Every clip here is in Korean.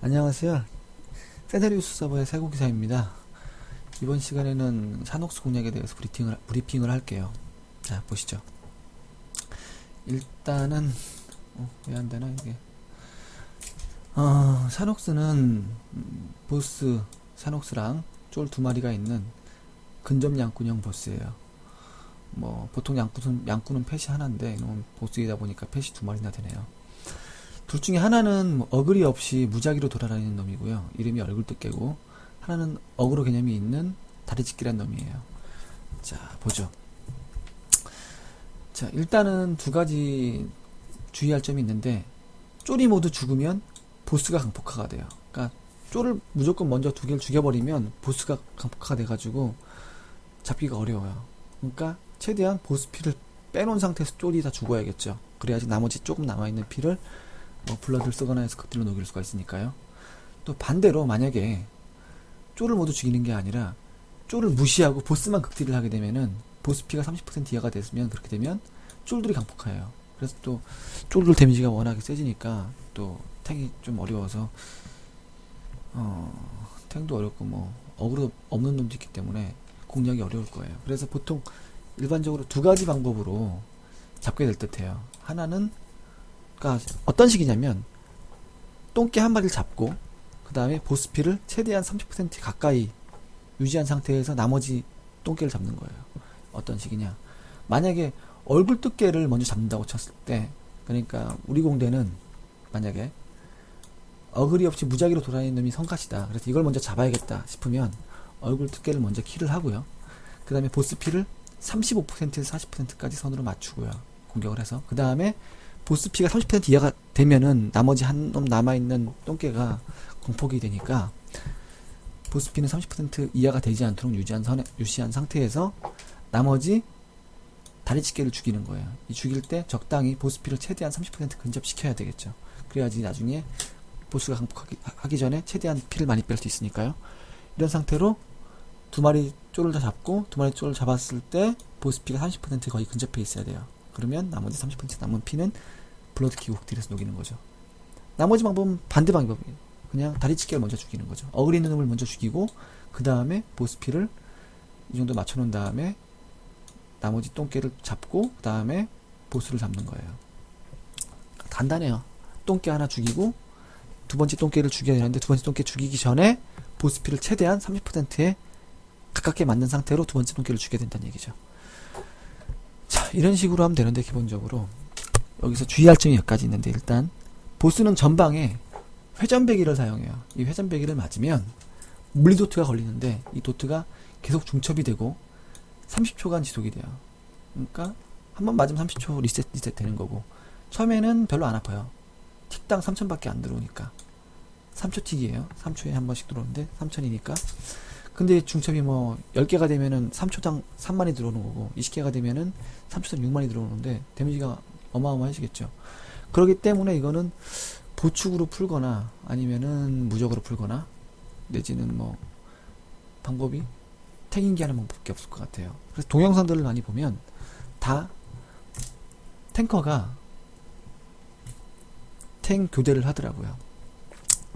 안녕하세요. 세데리우스 서버의 세고기사입니다. 이번 시간에는 샤녹스 공략에 대해서 브리핑을 할게요. 자, 보시죠. 일단은 왜 안되나 이게. 샤녹스는 보스 샤녹스랑 쫄 두 마리가 있는 근접 양꾼형 보스예요. 뭐 보통 양꾼은 펫이 하나인데 이놈은 보스이다 보니까 펫이 두 마리나 되네요. 둘 중에 하나는 뭐 어글이 없이 무작위로 돌아다니는 놈이고요. 이름이 얼굴뜯개고, 하나는 어그로 개념이 있는 다리찢기란 놈이에요. 자, 보죠. 자, 일단은 두 가지 주의할 점이 있는데, 쫄이 모두 죽으면 보스가 강폭화가 돼요. 그러니까 쫄을 무조건 먼저 두 개를 죽여버리면 보스가 강폭화가 돼가지고 잡기가 어려워요. 그러니까 최대한 보스 피를 빼놓은 상태에서 쫄이 다 죽어야겠죠. 그래야지 나머지 조금 남아있는 피를 블러드를 쓰거나 해서 극딜로 녹일 수가 있으니까요. 또 반대로 만약에 쫄을 모두 죽이는 게 아니라 쫄을 무시하고 보스만 극딜을 하게 되면은 보스 피가 30% 이하가 됐으면, 그렇게 되면 쫄들이 강폭화해요. 그래서 또 쫄들 데미지가 워낙에 세지니까 또 탱이 좀 어려워서 탱도 어렵고 뭐 어그로 없는 놈도 있기 때문에 공략이 어려울 거예요. 그래서 보통 일반적으로 두 가지 방법으로 잡게 될 듯해요. 하나는, 그러니까 어떤 식이냐면 똥개 한 마리를 잡고 그 다음에 보스피를 최대한 30% 가까이 유지한 상태에서 나머지 똥개를 잡는 거예요. 어떤 식이냐, 만약에 얼굴 뜯개를 먼저 잡는다고 쳤을 때, 그러니까 우리 공대는 만약에 어글이 없이 무작위로 돌아다니는 놈이 성가시다, 그래서 이걸 먼저 잡아야겠다 싶으면 얼굴 뜯개를 먼저 킬을 하고요. 그 다음에 보스피를 35%에서 40%까지 선으로 맞추고요, 공격을 해서. 그 다음에 보스피가 30% 이하가 되면은 나머지 한 놈 남아있는 똥개가 공폭이 되니까 보스피는 30% 이하가 되지 않도록 유지한 상태에서 나머지 다리찢개를 죽이는 거예요. 이 죽일 때 적당히 보스피를 최대한 30% 근접시켜야 되겠죠. 그래야지 나중에 보스가 강폭하기 전에 최대한 피를 많이 뺄 수 있으니까요. 이런 상태로 두 마리 쫄을 다 잡고, 두 마리 쫄을 잡았을 때 보스피가 30% 거의 근접해 있어야 돼요. 그러면 나머지 30% 남은 피는 블러드 키고 극딜에서 녹이는 거죠. 나머지 방법은 반대 방법이에요. 그냥 다리찢개를 먼저 죽이는 거죠. 어그리 있는 놈을 먼저 죽이고 그 다음에 보스피를 이 정도 맞춰놓은 다음에 나머지 똥개를 잡고 그 다음에 보스를 잡는 거예요. 간단해요. 똥개 하나 죽이고 두 번째 똥개를 죽여야 되는데, 두 번째 똥개 죽이기 전에 보스피를 최대한 30%에 가깝게 맞는 상태로 두 번째 똥개를 죽여야 된다는 얘기죠. 자, 이런 식으로 하면 되는데, 기본적으로 여기서 주의할 점이 몇 가지 있는데, 일단 보스는 전방에 회전배기를 사용해요. 이 회전배기를 맞으면 물리도트가 걸리는데, 이 도트가 계속 중첩이 되고 30초간 지속이 돼요. 그러니까 한번 맞으면 30초 리셋 되는 거고, 처음에는 별로 안 아파요. 틱당 3000밖에 안 들어오니까. 3초 틱이에요. 3초에 한 번씩 들어오는데 3000이니까. 근데 중첩이 뭐 10개가 되면은 3초당 3만이 들어오는 거고, 20개가 되면은 3초당 6만이 들어오는데 데미지가 어마어마해지겠죠. 그렇기 때문에 이거는 보축으로 풀거나 아니면은 무적으로 풀거나, 내지는 뭐 방법이 탱인기 하는 방법밖에 없을 것 같아요. 그래서 동영상들을 많이 보면 다 탱커가 탱 교대를 하더라고요.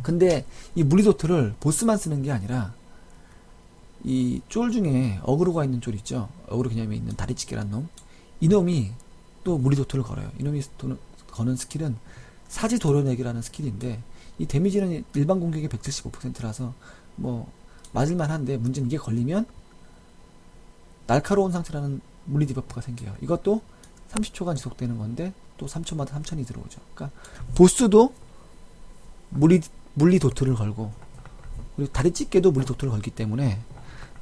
근데 이 물리도트를 보스만 쓰는 게 아니라 이 쫄 중에 어그로가 있는 쫄 있죠. 어그로 개념이 있는 다리찢개란 놈, 이놈이 또 물리도트를 걸어요. 이놈이 거는 스킬은 사지 도려내기라는 스킬인데, 이 데미지는 일반 공격의 175%라서 뭐 맞을만 한데, 문제는 이게 걸리면 날카로운 상태라는 물리 디버프가 생겨요. 이것도 30초간 지속되는 건데 또 3초마다 3000이 들어오죠. 그러니까 보스도 물리 도트를 걸고, 그리고 다리찢개도 물리 도트를 걸기 때문에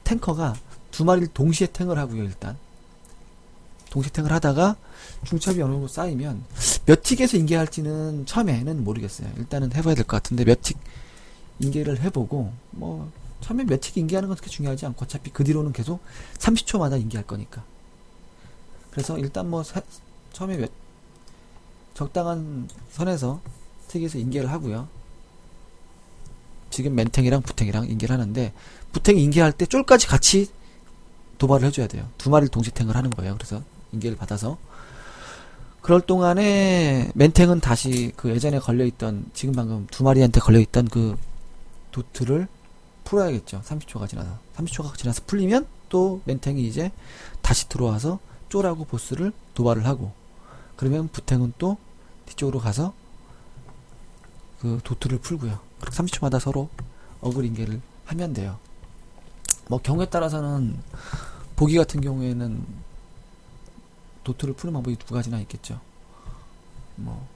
탱커가 두 마리를 동시에 탱을 하고요. 일단 동시에 탱을 하다가 중첩이 어느 정도 쌓이면 몇 틱에서 인계할지는 처음에는 모르겠어요. 일단은 해봐야 될 것 같은데, 몇 틱 인계를 해보고, 뭐 처음에 몇 틱 인계하는 건 그렇게 중요하지 않고 어차피 그 뒤로는 계속 30초마다 인계할 거니까. 그래서 일단 뭐 처음에 적당한 선에서 틱에서 인계를 하고요. 지금 맨탱이랑 부탱이랑 인계를 하는데, 부탱이 인계할 때 쫄까지 같이 도발을 해줘야 돼요. 두 마리를 동시 탱을 하는 거예요. 그래서 인계를 받아서 그럴 동안에 멘탱은 다시 그 예전에 걸려있던, 지금 방금 두 마리한테 걸려있던 그 도트를 풀어야겠죠. 30초가 지나서. 30초가 지나서 풀리면 또 멘탱이 이제 다시 들어와서 쪼라고 보스를 도발을 하고, 그러면 부탱은 또 뒤쪽으로 가서 그 도트를 풀고요. 그렇게 30초마다 서로 어글 인계를 하면 돼요. 뭐 경우에 따라서는 보기 같은 경우에는 도트를 푸는 방법이 두 가지나 있겠죠. 뭐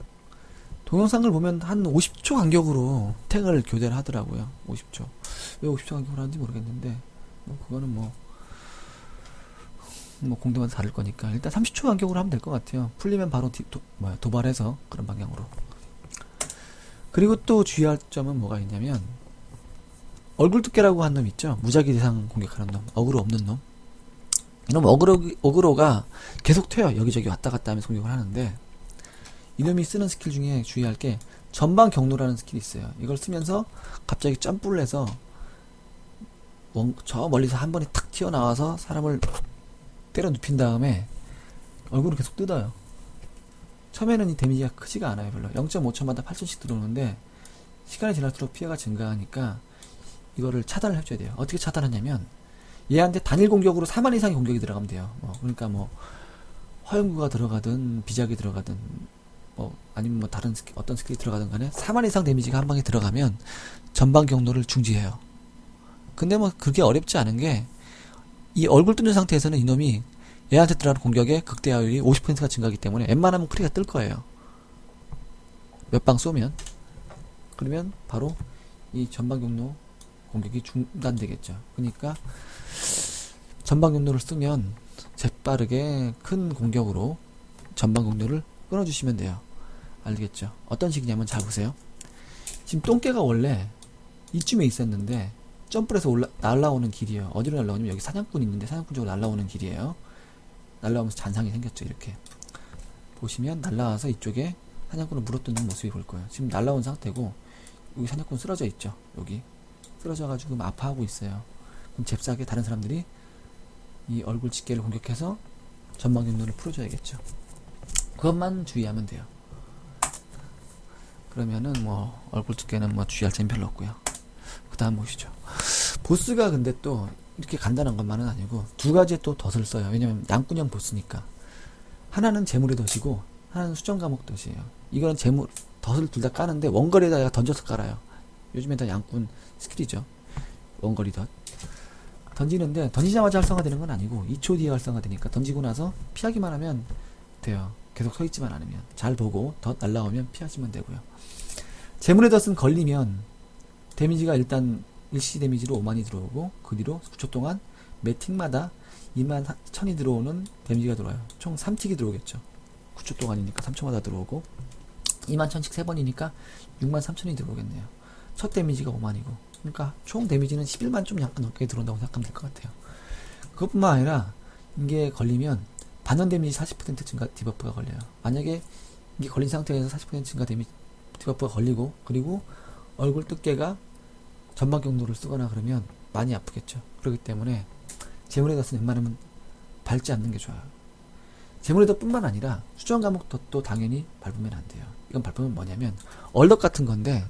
동영상을 보면 한 50초 간격으로 탱을 교대를 하더라고요. 50초. 왜 50초 간격으로 하는지 모르겠는데, 뭐 그거는 뭐 공대마다 다를 거니까 일단 30초 간격으로 하면 될 것 같아요. 풀리면 바로 도발해서 그런 방향으로. 그리고 또 주의할 점은 뭐가 있냐면, 얼굴 두께라고 한 놈 있죠. 무작위 대상 공격하는 놈, 어그로 없는 놈. 이놈 어그로가 계속 튀어요. 여기저기 왔다 갔다 하면서 공격을 하는데, 이놈이 쓰는 스킬 중에 주의할 게 전방 경로라는 스킬이 있어요. 이걸 쓰면서 갑자기 점프를 해서 저 멀리서 한 번에 탁 튀어나와서 사람을 때려 눕힌 다음에 얼굴을 계속 뜯어요. 처음에는 이 데미지가 크지가 않아요. 별로. 0.5초마다 8천씩 들어오는데 시간이 지날수록 피해가 증가하니까 이거를 차단을 해줘야 돼요. 어떻게 차단하냐면, 얘한테 단일 공격으로 4만 이상의 공격이 들어가면 돼요. 그러니까 뭐 화염구가 들어가든 비작이 들어가든 아니면 뭐 다른 어떤 스킬이 들어가든 간에 4만 이상 데미지가 한 방에 들어가면 전방 경로를 중지해요. 근데 뭐 그게 어렵지 않은 게, 이 얼굴 뚫는 상태에서는 이놈이 얘한테 들어가는 공격의 극대화율이 50%가 증가하기 때문에 웬만하면 크리가 뜰 거예요. 몇 방 쏘면. 그러면 바로 이 전방 경로 공격이 중단되겠죠. 그러니까 전방 경로를 쓰면 재빠르게 큰 공격으로 전방 경로를 끊어주시면 돼요. 알겠죠? 어떤 식이냐면, 잘 보세요. 지금 똥개가 원래 이쯤에 있었는데 점프를 해서 날라오는 길이에요. 어디로 날라오냐면, 여기 사냥꾼이 있는데 사냥꾼 쪽으로 날라오는 길이에요. 날라오면서 잔상이 생겼죠. 이렇게 보시면 날라와서 이쪽에 사냥꾼을 물어뜯는 모습이 보일 거예요. 지금 날라온 상태고, 여기 사냥꾼 쓰러져 있죠. 여기 쓰러져가지고 아파하고 있어요. 그럼 잽싸게 다른 사람들이 이 얼굴 집게를 공격해서 전방 경로를 풀어줘야겠죠. 그것만 주의하면 돼요. 그러면은 뭐 얼굴 두께는 뭐 주의할 점이 별로 없고요. 그 다음 보시죠. 보스가 근데 또 이렇게 간단한 것만은 아니고 두 가지의 또 덫을 써요. 왜냐면 양꾼형 보스니까. 하나는 재물의 덫이고 하나는 수정 감옥 덫이에요. 이거는 덫을 둘 다 까는데 원거리에다가 던져서 깔아요. 요즘에 다 양꾼 스킬이죠. 원거리 덫. 던지는데 던지자마자 활성화되는 건 아니고 2초 뒤에 활성화되니까 던지고 나서 피하기만 하면 돼요. 계속 서 있지만 않으면. 잘 보고 덫 날라오면 피하시면 되고요. 재물의 덫은 걸리면 데미지가 일단 일시 데미지로 5만이 들어오고, 그 뒤로 9초 동안 매 틱마다 2만 1000이 들어오는 데미지가 들어와요. 총 3틱이 들어오겠죠. 9초 동안이니까 3초마다 들어오고 2만 1000씩 3번이니까 6만 3000이 들어오겠네요. 첫 데미지가 5만이고, 그러니까 총 데미지는 11만 좀 약간 넘게 들어온다고 생각하면 될 것 같아요. 그것뿐만 아니라 이게 걸리면 반원 데미지 40% 증가 디버프가 걸려요. 만약에 이게 걸린 상태에서 40% 증가 데미지 디버프가 걸리고, 그리고 얼굴 두께가 전방 경로를 쓰거나 그러면 많이 아프겠죠. 그렇기 때문에 재물의 덫은 웬만하면 밟지 않는 게 좋아요. 재물의 덫뿐만 아니라 수정 감옥 덫도 당연히 밟으면 안 돼요. 이건 밟으면 뭐냐면 얼덕 같은 건데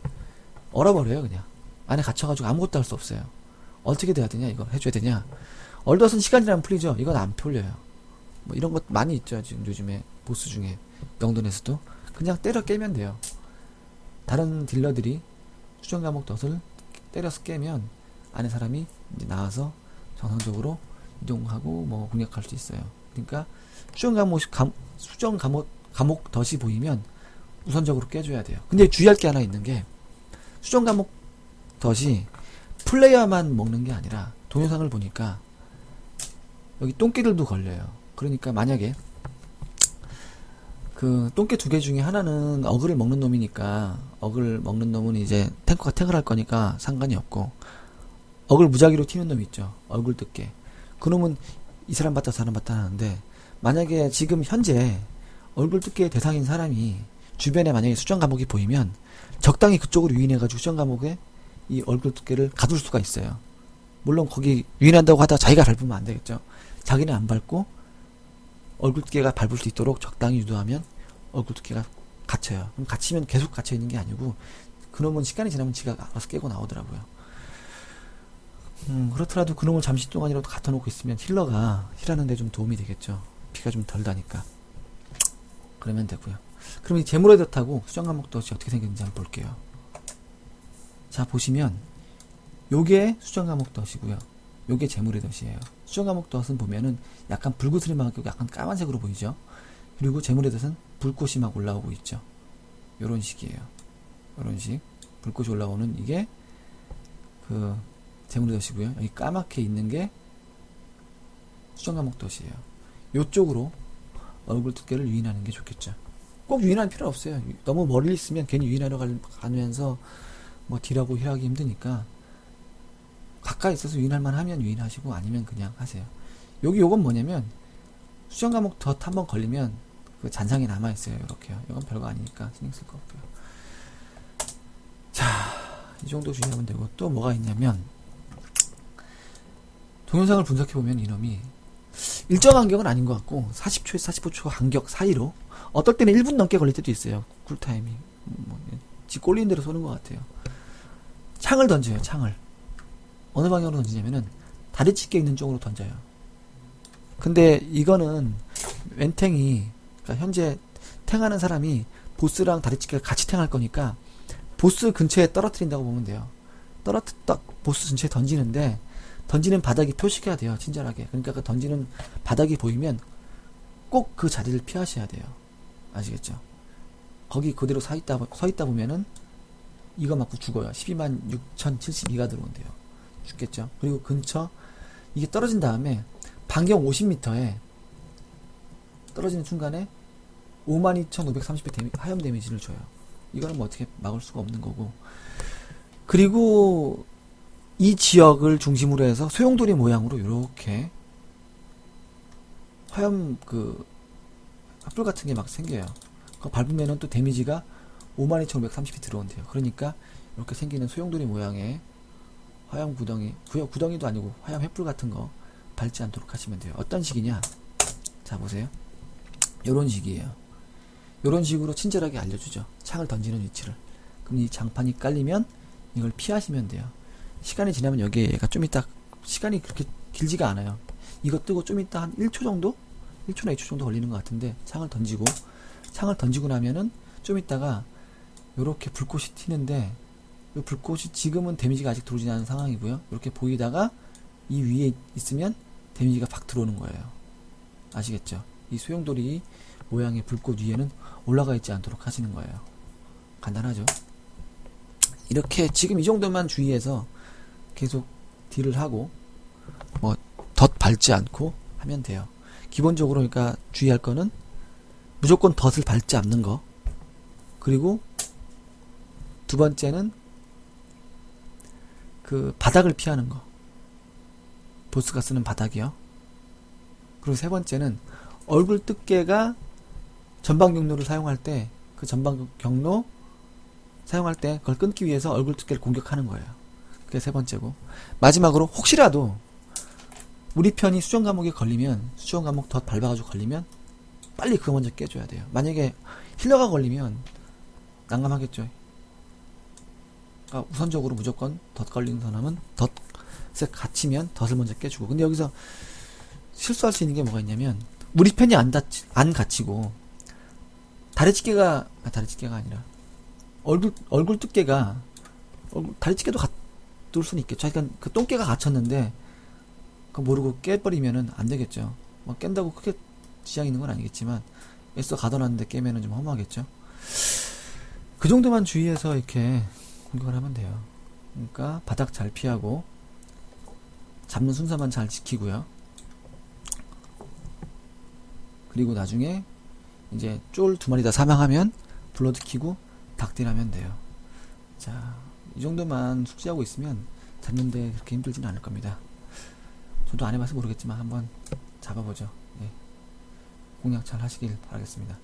얼어버려요. 그냥 안에 갇혀가지고 아무것도 할 수 없어요. 어떻게 돼야 되냐, 이거 해줘야 되냐. 얼덧은 시간 지나면 풀리죠. 이건 안 풀려요. 뭐 이런 것 많이 있죠. 지금 요즘에 보스 중에 영돈에서도 그냥 때려 깨면 돼요. 다른 딜러들이 수정 감옥 덫을 때려서 깨면 안에 사람이 이제 나와서 정상적으로 이동하고 뭐 공략할 수 있어요. 그러니까 수정 감옥 덫이 보이면 우선적으로 깨줘야 돼요. 근데 주의할 게 하나 있는 게, 수정 감옥 덫이 플레이어만 먹는 게 아니라 동영상을 보니까 여기 똥개들도 걸려요. 그러니까 만약에 그 똥개 두 개 중에 하나는 어글을 먹는 놈이니까, 어글 먹는 놈은 이제 탱커가 탱을 할 거니까 상관이 없고, 어글 무작위로 튀는 놈 있죠. 얼굴 뜯게. 그 놈은 이 사람 봤다 저 사람 봤다 하는데, 만약에 지금 현재 얼굴 뜯기의 대상인 사람이 주변에 만약에 수정 감옥이 보이면 적당히 그쪽으로 유인해가지고 수정 감옥에 이 얼굴 뜯기를 가둘 수가 있어요. 물론 거기 유인한다고 하다가 자기가 밟으면 안 되겠죠. 자기는 안 밟고 얼굴 뜯기가 밟을 수 있도록 적당히 유도하면 얼굴 두께가 갇혀요. 그럼 갇히면 계속 갇혀 있는 게 아니고 그놈은 시간이 지나면 지가 알아서 깨고 나오더라고요. 그렇더라도 그놈을 잠시 동안이라도 갖다 놓고 있으면 힐러가 힐하는데 좀 도움이 되겠죠. 피가 좀 덜 나니까. 그러면 되고요. 그럼 이 제모레드하고 수정감옥 덫이 어떻게 생겼는지 한번 볼게요. 자, 보시면 요게 수정감옥 덫이고요. 요게 제모레드이에요. 수정감옥 덫은 보면은 약간 붉은스름하고 약간 까만색으로 보이죠. 그리고 제모레드는 불꽃이 막 올라오고 있죠. 요런 식이에요. 요런 식 불꽃이 올라오는 이게 그 제모레드이고요. 여기 까맣게 있는 게 수정감옥 덫이에요. 요쪽으로 얼굴 두께를 유인하는 게 좋겠죠. 꼭 유인할 필요 없어요. 너무 멀리 있으면 괜히 유인하러 가면서 뭐 딜하고 힐하기 힘드니까 가까이 있어서 유인할 만하면 유인하시고 아니면 그냥 하세요. 요건 뭐냐면 수정감옥 덫 한번 걸리면 그 잔상이 남아있어요. 이렇게요. 이건 별거 아니니까 신경 쓸 거 없고요. 자, 이 정도 주의하면 되고 또 뭐가 있냐면 동영상을 분석해보면 이놈이 일정 간격은 아닌 것 같고 40초에서 45초 간격 사이로 어떨 때는 1분 넘게 걸릴 때도 있어요. 쿨타임이 지 꼴리는 대로 쏘는 것 같아요. 창을 던져요. 창을 어느 방향으로 던지냐면은 다리찢게 있는 쪽으로 던져요. 근데 이거는 웬탱이 그러니까 현재 탱하는 사람이 보스랑 다리찢기가 같이 탱할 거니까 보스 근처에 떨어뜨린다고 보면 돼요. 보스 근처에 던지는데 던지는 바닥이 표시가 돼요. 친절하게. 그러니까 그 던지는 바닥이 보이면 꼭 그 자리를 피하셔야 돼요. 아시겠죠? 거기 그대로 서 있다 보면은 이거 맞고 죽어요. 126,072가 들어온대요. 죽겠죠? 그리고 근처 이게 떨어진 다음에 반경 50m에 떨어지는 순간에 52,530배 하염 데미지를 줘요. 이거는 뭐 어떻게 막을 수가 없는 거고. 그리고 이 지역을 중심으로 해서 소용돌이 모양으로 이렇게 화염 그 횃불 같은 게 막 생겨요. 그거 밟으면은 또 데미지가 52,530이 들어온대요. 그러니까 이렇게 생기는 소용돌이 모양의 화염 구덩이도 아니고 화염 횃불 같은 거 밟지 않도록 하시면 돼요. 어떤 식이냐? 자, 보세요. 요런 식이에요. 요런 식으로 친절하게 알려주죠. 창을 던지는 위치를. 그럼 이 장판이 깔리면 이걸 피하시면 돼요. 시간이 지나면 여기에 얘가 좀 이따 시간이 그렇게 길지가 않아요. 이거 뜨고 좀 이따 한 1초 정도? 1초나 2초 정도 걸리는 것 같은데 창을 던지고 나면은 좀 이따가 요렇게 불꽃이 튀는데 이 불꽃이 지금은 데미지가 아직 들어오지 않은 상황이고요. 이렇게 보이다가 이 위에 있으면 데미지가 팍 들어오는 거예요. 아시겠죠? 이 소용돌이 모양의 불꽃 위에는 올라가 있지 않도록 하시는 거예요. 간단하죠? 이렇게 지금 이 정도만 주의해서 계속 딜을 하고 뭐 덫 밟지 않고 하면 돼요. 기본적으로 그러니까 주의할 거는 무조건 덫을 밟지 않는 거. 그리고 두 번째는 그 바닥을 피하는 거. 보스가 쓰는 바닥이요. 그리고 세 번째는 얼굴 뜯개가 전방 경로를 사용할 때 그 전방 경로 사용할 때 그걸 끊기 위해서 얼굴 뜯개를 공격하는 거예요. 그게 세 번째고 마지막으로 혹시라도 우리 편이 수정 감옥에 걸리면 수정 감옥 덫 밟아가지고 걸리면 빨리 그거 먼저 깨줘야 돼요. 만약에 힐러가 걸리면 난감하겠죠. 그러니까 우선적으로 무조건 덫 걸리는 사람은 덫에 갇히면 덫을 먼저 깨주고. 근데 여기서 실수할 수 있는 게 뭐가 있냐면 우리 편이 안 갇히고 다리찢개가 아니라 얼굴 뜯개가 다리찢개도 뚫을 수는 있겠죠. 그러니까 그 똥개가 갇혔는데 그거 모르고 깨버리면은 안 되겠죠. 뭐 깬다고 크게 지장 있는 건 아니겠지만 애써 가둬놨는데 깨면은 좀 허무하겠죠. 그 정도만 주의해서 이렇게 공격을 하면 돼요. 그러니까 바닥 잘 피하고 잡는 순서만 잘 지키고요. 그리고 나중에 이제 쫄 2마리 다 사망하면 블러드 키고 닭딜하면 돼요. 자, 이 정도만 숙지하고 있으면 잡는데 그렇게 힘들진 않을 겁니다. 저도 안 해봐서 모르겠지만 한번 잡아보죠. 예. 공략 잘 하시길 바라겠습니다.